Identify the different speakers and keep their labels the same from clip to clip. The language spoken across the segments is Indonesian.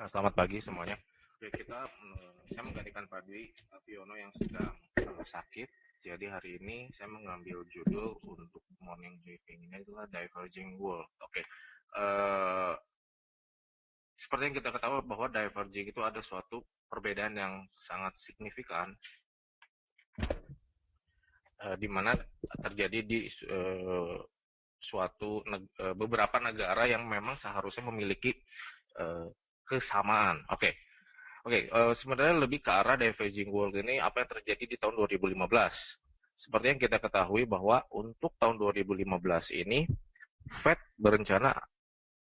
Speaker 1: Selamat pagi semuanya. Oke, saya menggantikan Padi Apiono yang sedang sakit. Jadi hari ini saya mengambil judul untuk morning briefing ini adalah Diverging World. Oke, eh, seperti yang kita ketahui bahwa diverging itu ada suatu perbedaan yang sangat signifikan, di mana terjadi di beberapa negara yang memang seharusnya memiliki eh, kesamaan. Oke, sebenarnya lebih ke arah diverging world ini apa yang terjadi di tahun 2015. Seperti yang kita ketahui bahwa untuk tahun 2015 ini Fed berencana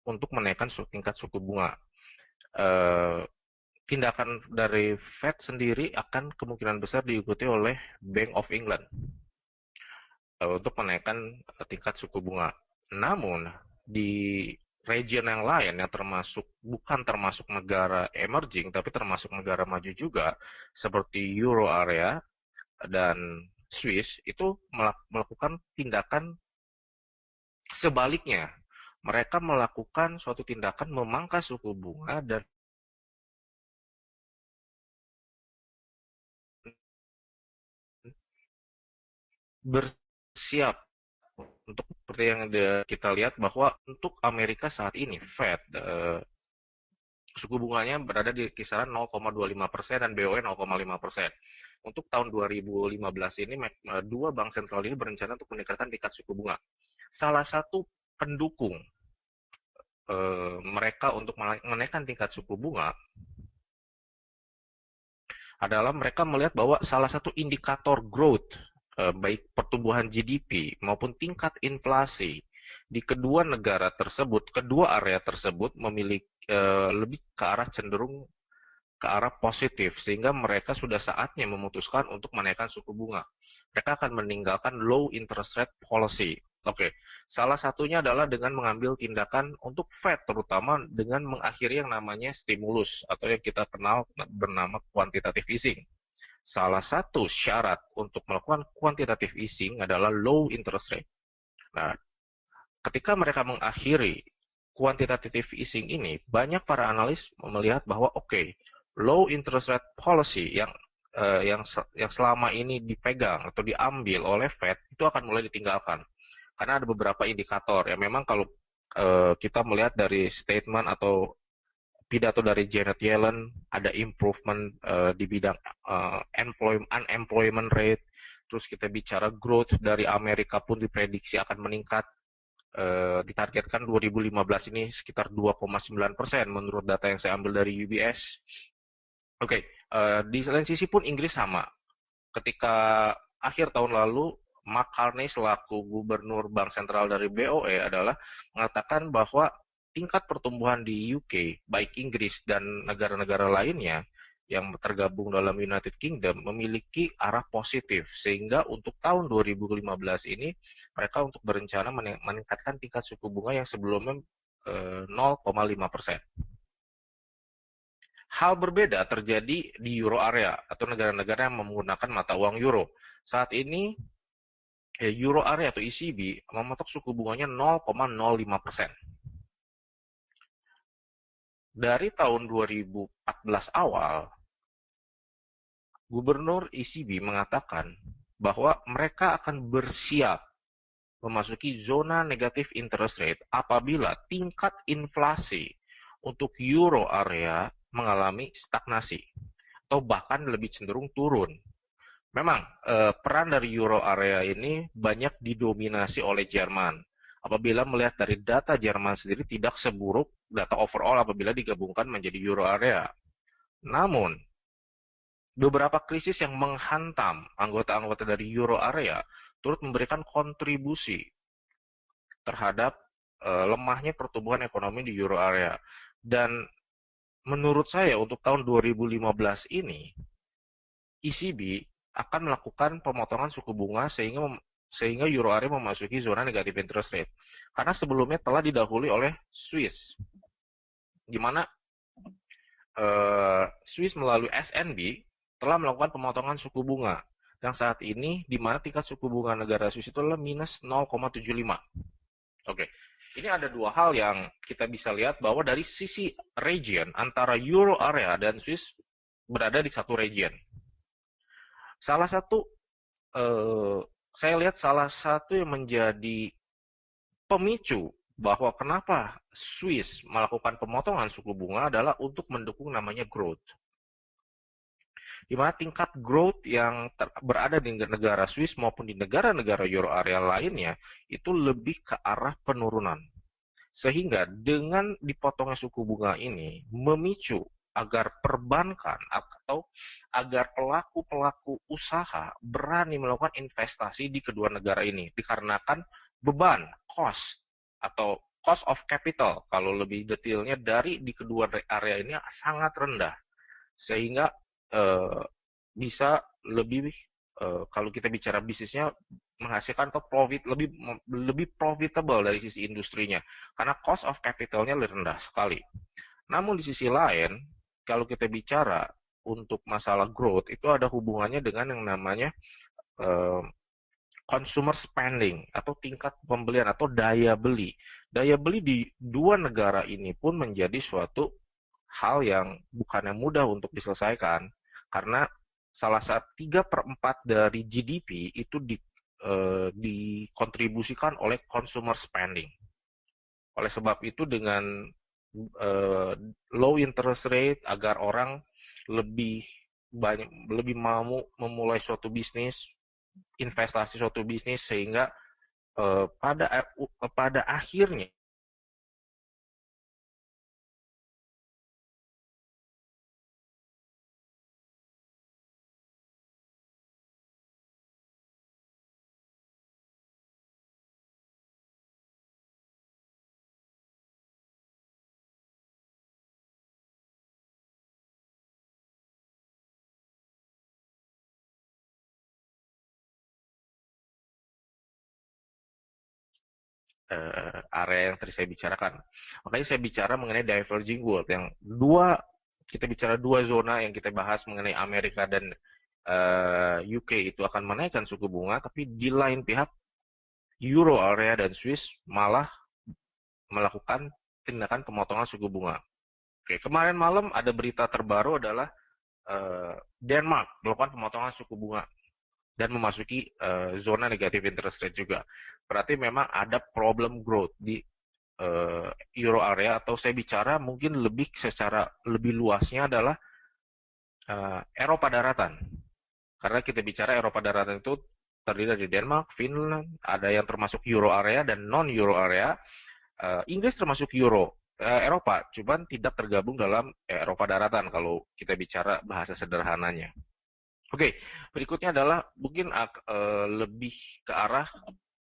Speaker 1: untuk menaikkan tingkat suku bunga. Eh, Tindakan dari Fed sendiri akan kemungkinan besar diikuti oleh Bank of England untuk menaikkan tingkat suku bunga. Namun di region yang lain yang bukan termasuk negara emerging tapi termasuk negara maju juga seperti Euro area dan Swiss itu melakukan tindakan sebaliknya. Mereka melakukan suatu tindakan memangkas suku bunga dan bersiap untuk seperti yang kita lihat bahwa untuk Amerika saat ini Fed suku bunganya berada di kisaran 0,25% dan BOE 0,5%. Untuk tahun 2015 ini, dua bank sentral ini berencana untuk meningkatkan tingkat suku bunga. Salah satu pendukung mereka untuk menaikkan tingkat suku bunga adalah mereka melihat bahwa salah satu indikator growth, baik pertumbuhan GDP maupun tingkat inflasi di kedua area tersebut memiliki lebih ke arah cenderung ke arah positif, sehingga mereka sudah saatnya memutuskan untuk menaikkan suku bunga. Mereka akan meninggalkan low interest rate policy. Oke, salah satunya adalah dengan mengambil tindakan untuk Fed, terutama dengan mengakhiri yang namanya stimulus atau yang kita kenal bernama quantitative easing. Salah satu syarat untuk melakukan quantitative easing adalah low interest rate. Nah, ketika mereka mengakhiri quantitative easing ini, banyak para analis melihat bahwa low interest rate policy yang selama ini dipegang atau diambil oleh Fed itu akan mulai ditinggalkan. Karena ada beberapa indikator yang memang kalau kita melihat dari statement atau pidato dari Janet Yellen, ada improvement di bidang unemployment rate, terus kita bicara growth dari Amerika pun diprediksi akan meningkat, ditargetkan 2015 ini sekitar 2,9% menurut data yang saya ambil dari UBS. Di lain sisi pun Inggris sama. Ketika akhir tahun lalu, Mark Carney selaku gubernur Bank Sentral dari BOE adalah mengatakan bahwa tingkat pertumbuhan di UK, baik Inggris dan negara-negara lainnya yang tergabung dalam United Kingdom memiliki arah positif, sehingga untuk tahun 2015 ini mereka untuk berencana meningkatkan tingkat suku bunga yang sebelumnya 0,5%. Hal berbeda terjadi di euro area atau negara-negara yang menggunakan mata uang euro. Saat ini euro area atau ECB mematok suku bunganya 0,05%. Dari tahun 2014 awal, Gubernur ECB mengatakan bahwa mereka akan bersiap memasuki zona negatif interest rate apabila tingkat inflasi untuk euro area mengalami stagnasi atau bahkan lebih cenderung turun. Memang peran dari euro area ini banyak didominasi oleh Jerman. Apabila melihat dari data Jerman sendiri tidak seburuk data overall apabila digabungkan menjadi euro area. Namun, beberapa krisis yang menghantam anggota-anggota dari euro area turut memberikan kontribusi terhadap lemahnya pertumbuhan ekonomi di euro area. Dan menurut saya untuk tahun 2015 ini, ECB akan melakukan pemotongan suku bunga sehingga euro area memasuki zona negatif interest rate. Karena sebelumnya telah didahului oleh Swiss, di mana Swiss melalui SNB telah melakukan pemotongan suku bunga. Dan saat ini, di mana tingkat suku bunga negara Swiss itu adalah minus 0,75. Oke, Ini ada dua hal yang kita bisa lihat bahwa dari sisi region antara Euro area dan Swiss berada di satu region. Salah satu saya lihat salah satu yang menjadi pemicu bahwa kenapa Swiss melakukan pemotongan suku bunga adalah untuk mendukung namanya growth. Di mana tingkat growth yang berada di negara Swiss maupun di negara-negara Euro area lainnya itu lebih ke arah penurunan. Sehingga dengan dipotongnya suku bunga ini memicu agar perbankan atau agar pelaku-pelaku usaha berani melakukan investasi di kedua negara ini dikarenakan beban, cost atau cost of capital kalau lebih detailnya dari di kedua area ini sangat rendah sehingga bisa lebih kalau kita bicara bisnisnya menghasilkan atau lebih profitable dari sisi industrinya karena cost of capitalnya lebih rendah sekali. Namun di sisi lain kalau kita bicara untuk masalah growth itu ada hubungannya dengan yang namanya consumer spending atau tingkat pembelian atau daya beli. Daya beli di dua negara ini pun menjadi suatu hal yang bukannya mudah untuk diselesaikan karena salah satu 3/4 dari GDP itu dikontribusikan oleh consumer spending. Oleh sebab itu dengan low interest rate agar orang lebih mau memulai suatu bisnis, investasi suatu bisnis sehingga pada akhirnya area yang tadi saya bicarakan. Makanya saya bicara mengenai diverging world yang kita bicara dua zona yang kita bahas mengenai Amerika dan UK itu akan menaikkan suku bunga, tapi di lain pihak Euro area dan Swiss malah melakukan tindakan pemotongan suku bunga. Oke, kemarin malam ada berita terbaru adalah Denmark melakukan pemotongan suku bunga dan memasuki zona negatif interest rate juga. Berarti memang ada problem growth di Euro area atau saya bicara mungkin secara lebih luasnya adalah Eropa daratan. Karena kita bicara Eropa daratan itu terdiri dari Denmark, Finland, ada yang termasuk Euro area dan non-Euro area. Inggris termasuk Eropa, cuman tidak tergabung dalam Eropa daratan kalau kita bicara bahasa sederhananya. Oke, berikutnya adalah mungkin lebih ke arah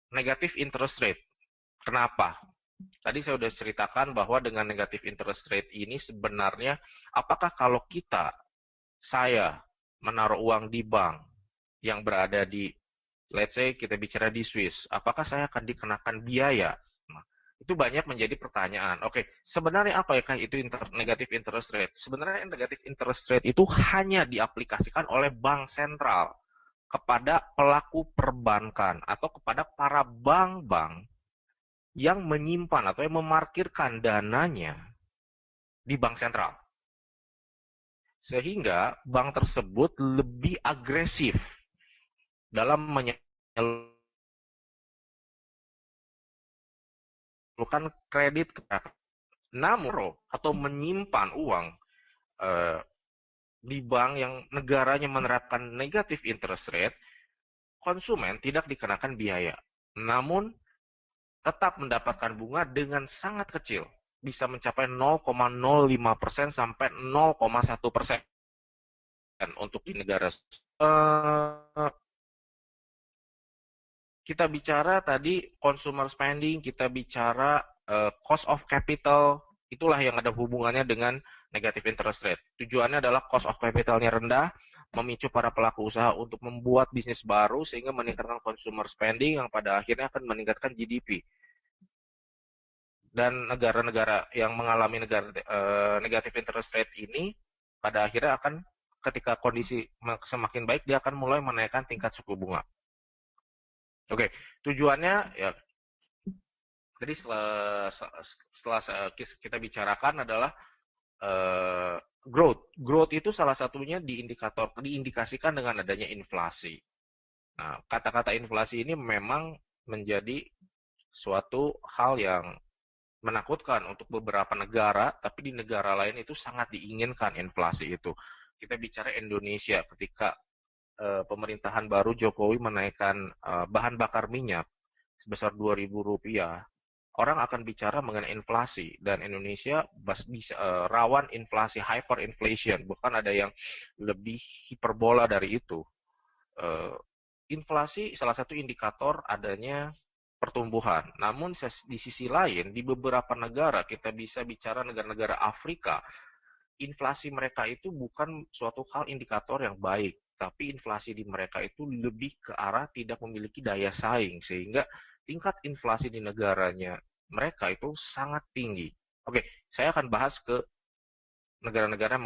Speaker 1: negatif interest rate. Kenapa? Tadi saya sudah ceritakan bahwa dengan negatif interest rate ini sebenarnya apakah kalau saya menaruh uang di bank yang berada di, let's say kita bicara di Swiss, apakah saya akan dikenakan biaya? Nah, itu banyak menjadi pertanyaan. Oke, sebenarnya apa ya itu negatif interest rate? Sebenarnya negatif interest rate itu hanya diaplikasikan oleh bank sentral kepada pelaku perbankan atau kepada para bank-bank yang menyimpan atau yang memarkirkan dananya di bank sentral. Sehingga bank tersebut lebih agresif dalam menyalurkan kredit namun atau menyimpan uang di bank yang negaranya menerapkan negatif interest rate, konsumen tidak dikenakan biaya. Namun tetap mendapatkan bunga dengan sangat kecil, bisa mencapai 0,05% sampai 0,1% untuk di negara. Kita bicara tadi consumer spending, kita bicara cost of capital, itulah yang ada hubungannya dengan negative interest rate. Tujuannya adalah cost of capitalnya rendah, memicu para pelaku usaha untuk membuat bisnis baru sehingga meningkatkan consumer spending yang pada akhirnya akan meningkatkan GDP. Dan negara-negara yang mengalami negative interest rate ini pada akhirnya akan ketika kondisi semakin baik dia akan mulai menaikkan tingkat suku bunga. Oke, tujuannya ya Jadi setelah kita bicarakan adalah growth. Growth itu salah satunya diindikasikan dengan adanya inflasi. Nah, kata-kata inflasi ini memang menjadi suatu hal yang menakutkan untuk beberapa negara, tapi di negara lain itu sangat diinginkan inflasi itu. Kita bicara Indonesia ketika pemerintahan baru Jokowi menaikkan bahan bakar minyak sebesar Rp2.000, orang akan bicara mengenai inflasi dan Indonesia bisa rawan inflasi hyperinflation, bahkan ada yang lebih hiperbola dari itu. Inflasi salah satu indikator adanya pertumbuhan. Namun di sisi lain, di beberapa negara, kita bisa bicara negara-negara Afrika, inflasi mereka itu bukan suatu hal indikator yang baik, tapi inflasi di mereka itu lebih ke arah tidak memiliki daya saing, sehingga tingkat inflasi di negaranya mereka itu sangat tinggi. Oke, saya akan bahas ke negara-negara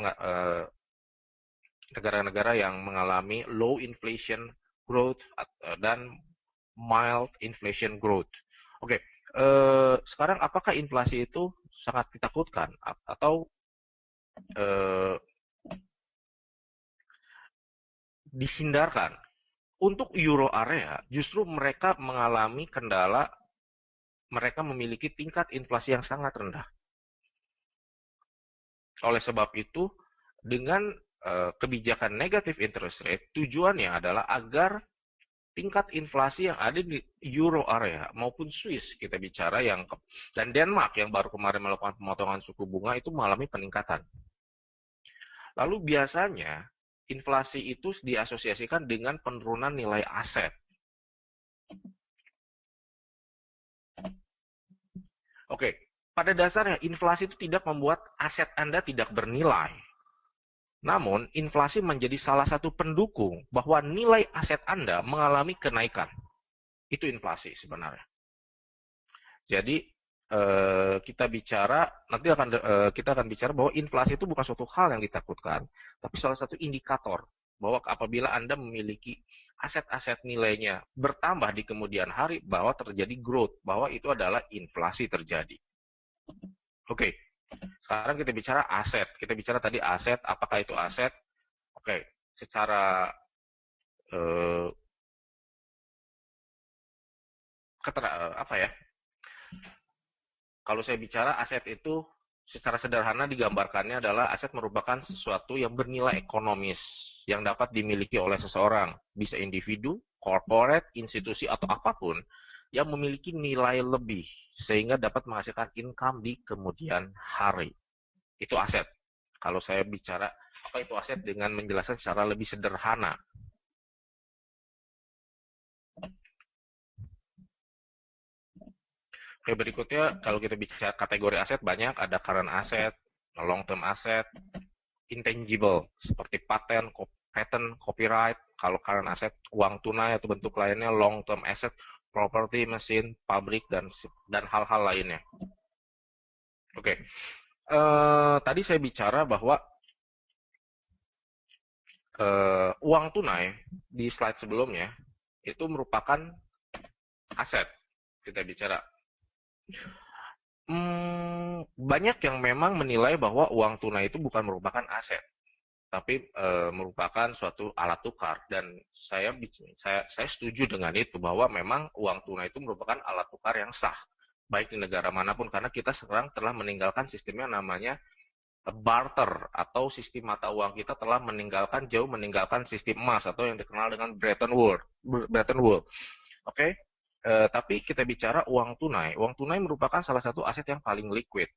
Speaker 1: yang mengalami low inflation growth dan mild inflation growth. Oke, sekarang apakah inflasi itu sangat ditakutkan atau dihindarkan? Untuk euro area, justru mereka mengalami kendala, mereka memiliki tingkat inflasi yang sangat rendah. Oleh sebab itu, dengan kebijakan negative interest rate, tujuannya adalah agar tingkat inflasi yang ada di euro area maupun Swiss kita bicara dan Denmark yang baru kemarin melakukan pemotongan suku bunga itu mengalami peningkatan. Lalu biasanya inflasi itu diasosiasikan dengan penurunan nilai aset. Oke, pada dasarnya inflasi itu tidak membuat aset Anda tidak bernilai. Namun, inflasi menjadi salah satu pendukung bahwa nilai aset Anda mengalami kenaikan. Itu inflasi sebenarnya. Jadi, kita akan bicara bahwa inflasi itu bukan suatu hal yang ditakutkan, tapi salah satu indikator bahwa apabila Anda memiliki aset-aset nilainya bertambah di kemudian hari, bahwa terjadi growth, bahwa itu adalah inflasi terjadi. Oke, sekarang kita bicara aset. Kita bicara tadi aset, apakah itu aset? Oke, secara kalau saya bicara aset itu secara sederhana digambarkannya adalah aset merupakan sesuatu yang bernilai ekonomis yang dapat dimiliki oleh seseorang, bisa individu, corporate, institusi atau apapun yang memiliki nilai lebih sehingga dapat menghasilkan income di kemudian hari. Itu aset. Kalau saya bicara apa itu aset dengan menjelaskan secara lebih sederhana. Oke, berikutnya kalau kita bicara kategori aset banyak, ada current asset, long term asset, intangible seperti patent, copyright. Kalau current asset uang tunai atau bentuk lainnya, long term asset, property, mesin, pabrik dan hal-hal lainnya. Oke. Tadi saya bicara bahwa uang tunai di slide sebelumnya itu merupakan aset. Kita bicara banyak yang memang menilai bahwa uang tunai itu bukan merupakan aset, tapi merupakan suatu alat tukar. Dan saya setuju dengan itu bahwa memang uang tunai itu merupakan alat tukar yang sah, baik di negara manapun, karena kita sekarang telah meninggalkan sistem yang namanya barter atau sistem mata uang kita telah jauh meninggalkan sistem emas atau yang dikenal dengan Bretton Woods. Oke. Tapi kita bicara uang tunai. Uang tunai merupakan salah satu aset yang paling liquid.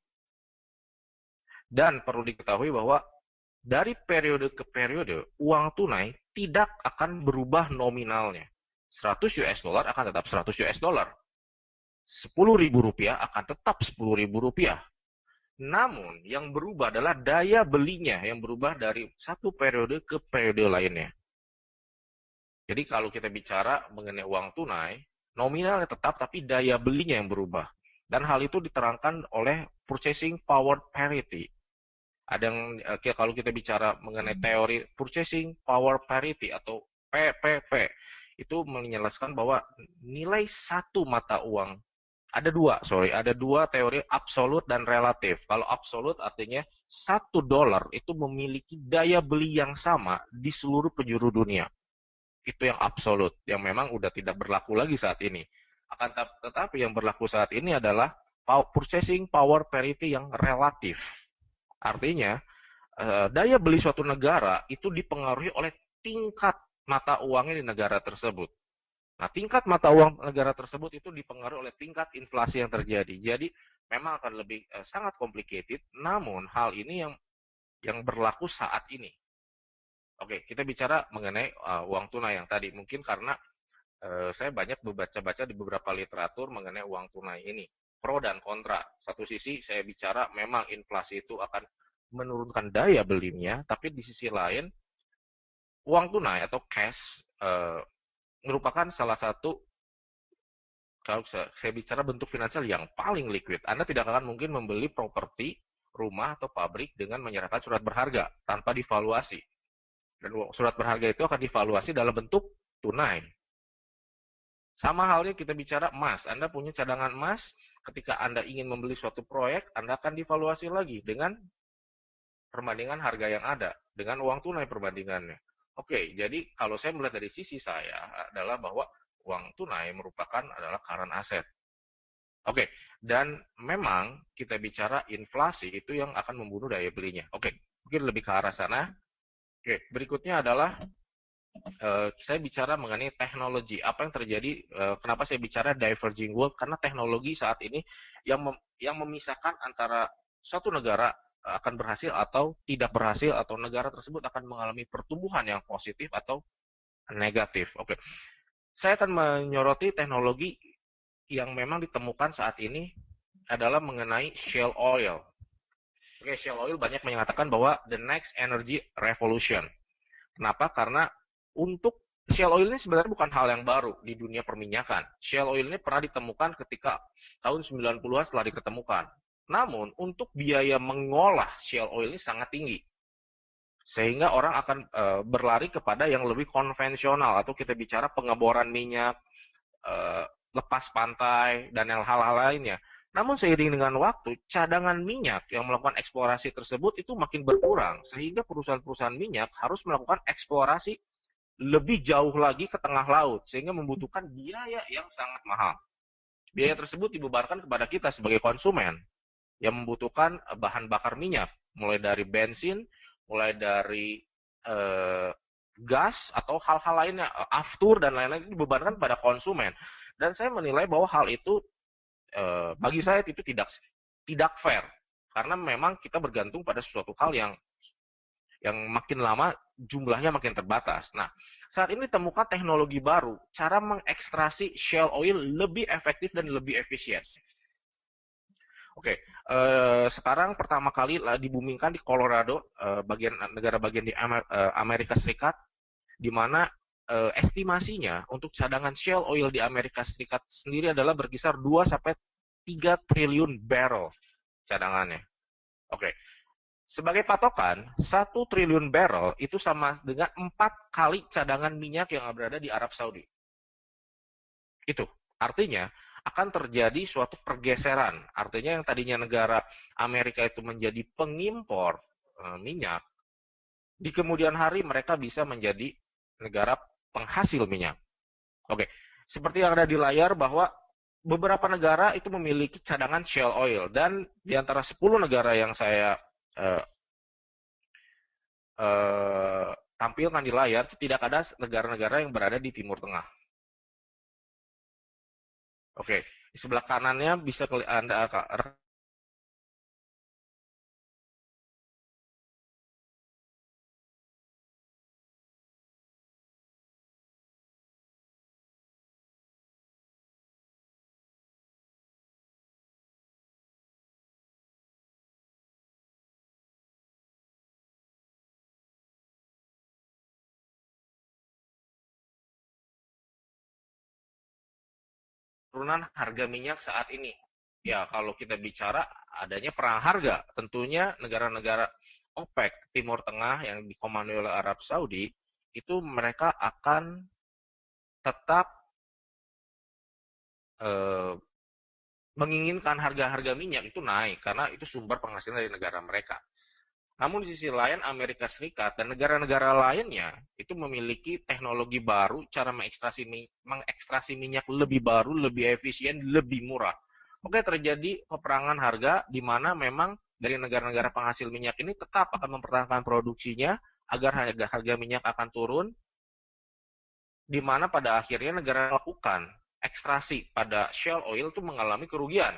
Speaker 1: Dan perlu diketahui bahwa dari periode ke periode, uang tunai tidak akan berubah nominalnya. 100 US dollar akan tetap 100 US dollar. 10.000 rupiah akan tetap 10.000 rupiah. Namun, yang berubah adalah daya belinya yang berubah dari satu periode ke periode lainnya. Jadi kalau kita bicara mengenai uang tunai, nominalnya tetap, tapi daya belinya yang berubah. Dan hal itu diterangkan oleh purchasing power parity. Kalau kita bicara mengenai teori purchasing power parity atau PPP, itu menjelaskan bahwa nilai satu mata uang Ada dua teori absolut dan relatif. Kalau absolut artinya $1 itu memiliki daya beli yang sama di seluruh penjuru dunia. Itu yang absolut, yang memang udah tidak berlaku lagi saat ini. Tetapi yang berlaku saat ini adalah purchasing power parity yang relatif. Artinya, daya beli suatu negara itu dipengaruhi oleh tingkat mata uangnya di negara tersebut. Nah, tingkat mata uang negara tersebut itu dipengaruhi oleh tingkat inflasi yang terjadi. Jadi, memang akan lebih sangat complicated, namun hal ini yang berlaku saat ini. Oke, kita bicara mengenai uang tunai yang tadi. Mungkin karena saya banyak membaca-baca di beberapa literatur mengenai uang tunai ini. Pro dan kontra. Satu sisi saya bicara memang inflasi itu akan menurunkan daya belinya, tapi di sisi lain uang tunai atau cash merupakan salah satu, kalau saya bicara bentuk finansial yang paling liquid. Anda tidak akan mungkin membeli properti, rumah atau pabrik dengan menyerahkan surat berharga tanpa divaluasi. Dan surat berharga itu akan divaluasi dalam bentuk tunai. Sama halnya kita bicara emas. Anda punya cadangan emas, ketika Anda ingin membeli suatu proyek, Anda akan divaluasi lagi dengan perbandingan harga yang ada, dengan uang tunai perbandingannya. Oke, jadi kalau saya melihat dari sisi saya adalah bahwa uang tunai merupakan adalah current asset. Oke, dan memang kita bicara inflasi itu yang akan membunuh daya belinya. Oke, mungkin lebih ke arah sana. Oke, berikutnya adalah saya bicara mengenai teknologi. Apa yang terjadi? Kenapa saya bicara diverging world? Karena teknologi saat ini yang memisahkan antara suatu negara akan berhasil atau tidak berhasil, atau negara tersebut akan mengalami pertumbuhan yang positif atau negatif. Oke, saya akan menyoroti teknologi yang memang ditemukan saat ini adalah mengenai shale oil. Oke, shale oil banyak mengatakan bahwa the next energy revolution. Kenapa? Karena untuk shale oil ini sebenarnya bukan hal yang baru di dunia perminyakan. Shale oil ini pernah ditemukan ketika tahun 90-an setelah diketemukan. Namun, untuk biaya mengolah shale oil ini sangat tinggi. Sehingga orang akan berlari kepada yang lebih konvensional, atau kita bicara pengeboran minyak, lepas pantai, dan hal-hal lainnya. Namun seiring dengan waktu, cadangan minyak yang melakukan eksplorasi tersebut itu makin berkurang, sehingga perusahaan-perusahaan minyak harus melakukan eksplorasi lebih jauh lagi ke tengah laut, sehingga membutuhkan biaya yang sangat mahal. Biaya tersebut dibebankan kepada kita sebagai konsumen yang membutuhkan bahan bakar minyak, mulai dari bensin, mulai dari gas, atau hal-hal lainnya, aftur dan lain-lain, itu dibebankan pada konsumen. Dan saya menilai bahwa hal itu bagi saya itu tidak fair, karena memang kita bergantung pada sesuatu hal yang makin lama jumlahnya makin terbatas. Nah, saat ini ditemukan teknologi baru, cara mengekstrasi shale oil lebih efektif dan lebih efisien. Oke, sekarang pertama kali dibumingkan di Colorado, negara bagian di Amerika Serikat, di mana estimasinya untuk cadangan shale oil di Amerika Serikat sendiri adalah berkisar 2 sampai 3 triliun barrel cadangannya. Oke. Sebagai patokan, 1 triliun barrel itu sama dengan 4 kali cadangan minyak yang berada di Arab Saudi. Itu artinya akan terjadi suatu pergeseran. Artinya yang tadinya negara Amerika itu menjadi pengimpor minyak, di kemudian hari mereka bisa menjadi negara penghasil minyak. Oke, seperti yang ada di layar bahwa beberapa negara itu memiliki cadangan shale oil, dan di antara 10 negara yang saya tampilkan di layar, tidak ada negara-negara yang berada di Timur Tengah. Oke, di sebelah kanannya bisa Anda turunan harga minyak saat ini. Ya, kalau kita bicara adanya perang harga, tentunya negara-negara OPEC Timur Tengah yang dikomando oleh Arab Saudi, itu mereka akan tetap menginginkan harga-harga minyak itu naik karena itu sumber penghasilan dari negara mereka. Namun di sisi lain Amerika Serikat dan negara-negara lainnya itu memiliki teknologi baru cara mengekstrasi minyak lebih baru, lebih efisien, lebih murah. Oke, terjadi peperangan harga di mana memang dari negara-negara penghasil minyak ini tetap akan mempertahankan produksinya agar harga minyak akan turun, di mana pada akhirnya negara melakukan ekstraksi pada shale oil itu mengalami kerugian.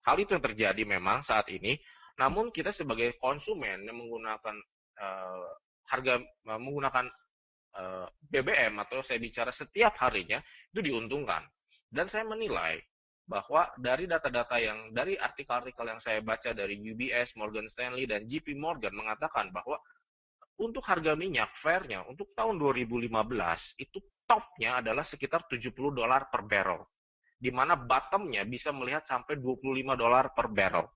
Speaker 1: Hal itu yang terjadi memang saat ini. Namun kita sebagai konsumen yang menggunakan harga menggunakan BBM atau saya bicara setiap harinya itu diuntungkan. Dan saya menilai bahwa dari data-data yang dari artikel-artikel yang saya baca dari UBS, Morgan Stanley dan JP Morgan mengatakan bahwa untuk harga minyak fairnya untuk tahun 2015 itu topnya adalah sekitar $70 per barrel, di mana bottomnya bisa melihat sampai $25 per barrel.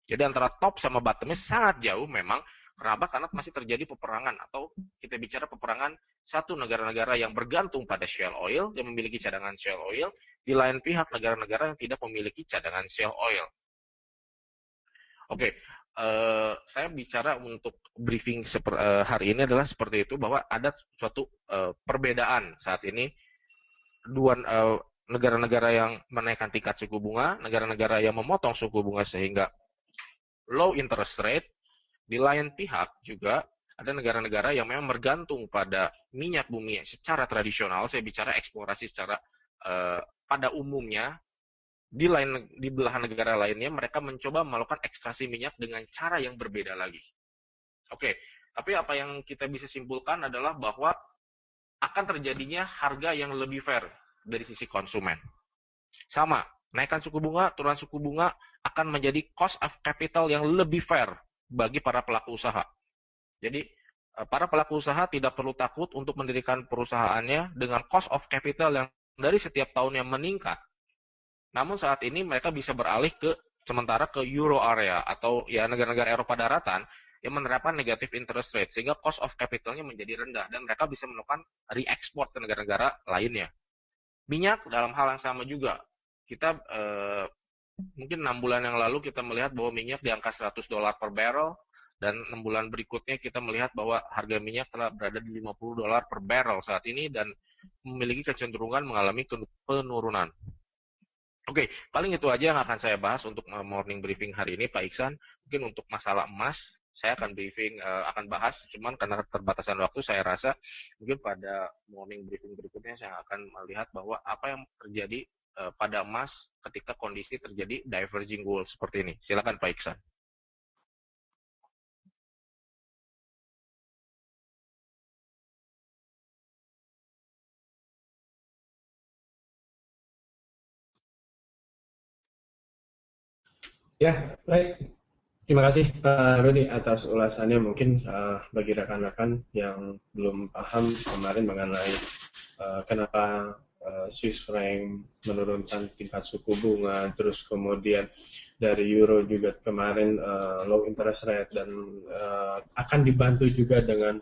Speaker 1: Jadi antara top sama bottomnya sangat jauh memang. Kenapa? Karena masih terjadi peperangan atau kita bicara peperangan satu negara-negara yang bergantung pada shale oil, yang memiliki cadangan shale oil, di lain pihak negara-negara yang tidak memiliki cadangan shale oil. Oke, saya bicara untuk briefing hari ini adalah seperti itu, bahwa ada suatu perbedaan saat ini dua negara-negara yang menaikkan tingkat suku bunga, negara-negara yang memotong suku bunga sehingga low interest rate. Di lain pihak juga ada negara-negara yang memang bergantung pada minyak bumi secara tradisional. Saya bicara eksplorasi secara pada umumnya. Di belahan negara lainnya mereka mencoba melakukan ekstraksi minyak dengan cara yang berbeda lagi. Oke, tapi apa yang kita bisa simpulkan adalah bahwa akan terjadinya harga yang lebih fair dari sisi konsumen. Sama, naikkan suku bunga, turun suku bunga akan menjadi cost of capital yang lebih fair bagi para pelaku usaha. Jadi para pelaku usaha tidak perlu takut untuk mendirikan perusahaannya dengan cost of capital yang dari setiap tahun yang meningkat. Namun saat ini mereka bisa beralih sementara ke euro area atau ya negara-negara Eropa daratan yang menerapkan negative interest rate sehingga cost of capitalnya menjadi rendah dan mereka bisa melakukan re-export ke negara-negara lainnya. Minyak dalam hal yang sama juga. Kita mungkin 6 bulan yang lalu kita melihat bahwa minyak di angka $100 per barrel dan 6 bulan berikutnya kita melihat bahwa harga minyak telah berada di $50 per barrel saat ini dan memiliki kecenderungan mengalami penurunan. Oke, paling itu aja yang akan saya bahas untuk morning briefing hari ini, Pak Iksan. Mungkin untuk masalah emas, saya akan briefing, akan bahas, cuman karena keterbatasan waktu, saya rasa mungkin pada morning briefing berikutnya saya akan melihat bahwa apa yang terjadi pada emas ketika kondisi terjadi diverging gold seperti ini. Silakan Pak Iksan.
Speaker 2: Ya, baik. Terima kasih Pak Rudi atas ulasannya. Mungkin bagi rekan-rekan yang belum paham kemarin mengenai kenapa Swiss franc menurunkan tingkat suku bunga, terus kemudian dari euro juga kemarin low interest rate dan akan dibantu juga dengan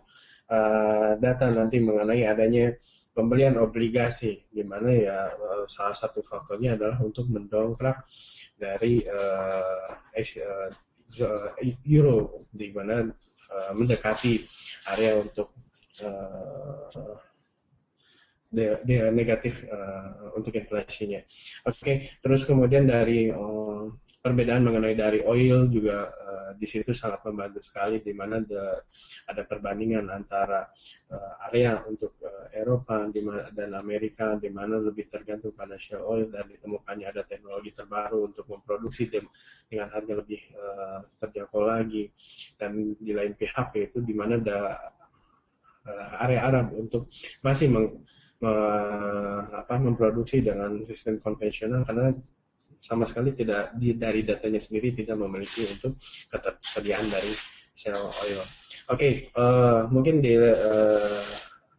Speaker 2: data nanti mengenai adanya pembelian obligasi, di mana ya salah satu faktornya adalah untuk mendongkrak dari euro, di mana mendekati area untuk negatif untuk inflasinya. Oke, terus kemudian dari perbedaan mengenai dari oil juga di situ sangat membantu sekali, di mana ada perbandingan antara area untuk Eropa dan Amerika, di mana lebih tergantung pada shale oil dan ditemukannya ada teknologi terbaru untuk memproduksi dengan harga lebih terjangkau lagi, dan di lain pihak yaitu di mana ada area Arab untuk masih memproduksi dengan sistem konvensional karena sama sekali tidak dari datanya sendiri tidak memiliki untuk ketersediaan dari shale oil. Oke, mungkin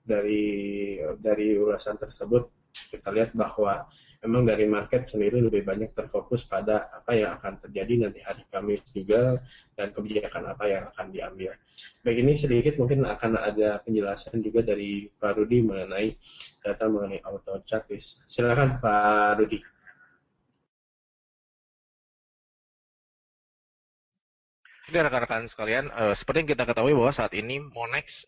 Speaker 2: dari ulasan tersebut kita lihat bahwa memang dari market sendiri lebih banyak terfokus pada apa yang akan terjadi nanti hari Kamis juga dan kebijakan apa yang akan diambil. Baik, ini sedikit mungkin akan ada penjelasan juga dari Pak Rudi mengenai data mengenai auto chart. Silakan Pak Rudi.
Speaker 1: Jadi rekan-rekan sekalian, seperti yang kita ketahui bahwa saat ini Monex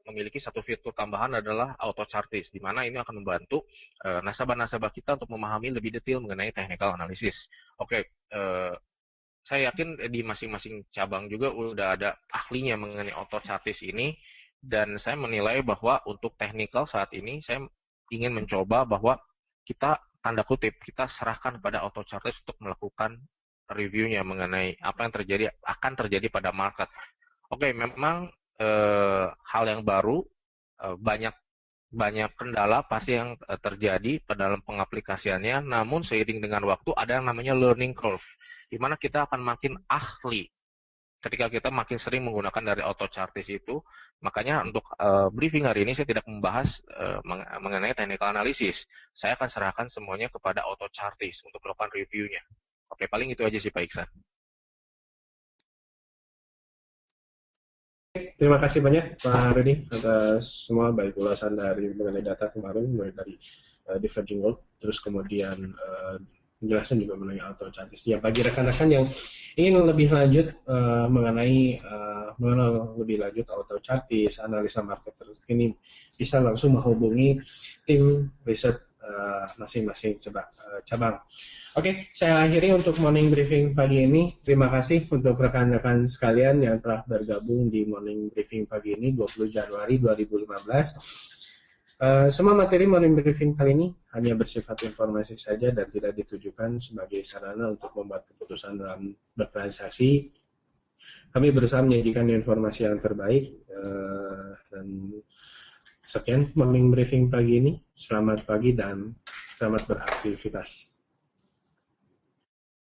Speaker 1: memiliki satu fitur tambahan adalah auto chartis, di mana ini akan membantu nasabah-nasabah kita untuk memahami lebih detail mengenai technical analysis. Oke, saya yakin di masing-masing cabang juga udah ada ahlinya mengenai auto chartis ini, dan saya menilai bahwa untuk technical saat ini saya ingin mencoba bahwa kita tanda kutip kita serahkan pada auto chartis untuk melakukan reviewnya mengenai apa yang akan terjadi pada market. Oke, memang hal yang baru, banyak kendala pasti yang terjadi pada dalam pengaplikasiannya. Namun seiring dengan waktu ada yang namanya learning curve, di mana kita akan makin ahli ketika kita makin sering menggunakan dari auto chartis itu. Makanya untuk briefing hari ini saya tidak membahas mengenai technical analysis. Saya akan serahkan semuanya kepada auto chartis untuk melakukan reviewnya. Oke, paling itu aja sih Pak Iksan.
Speaker 2: Terima kasih banyak Pak Rudy atas semua baik ulasan dari mengenai data kemarin, mulai dari diverging gold, terus kemudian penjelasan juga mengenai auto chartis. Ya, bagi rekan-rekan yang ingin lebih lanjut mengenal lebih lanjut auto chartis, analisa market terkini, bisa langsung menghubungi tim riset masing-masing cabang. Oke, saya akhiri untuk morning briefing pagi ini. Terima kasih untuk rekan-rekan sekalian yang telah bergabung di morning briefing pagi ini 20 Januari 2015. Semua materi morning briefing kali ini hanya bersifat informasi saja dan tidak ditujukan sebagai sarana untuk membuat keputusan dalam bertransaksi. Kami berusaha menyajikan informasi yang terbaik, dan sekian morning briefing pagi ini. Selamat pagi dan selamat beraktivitas.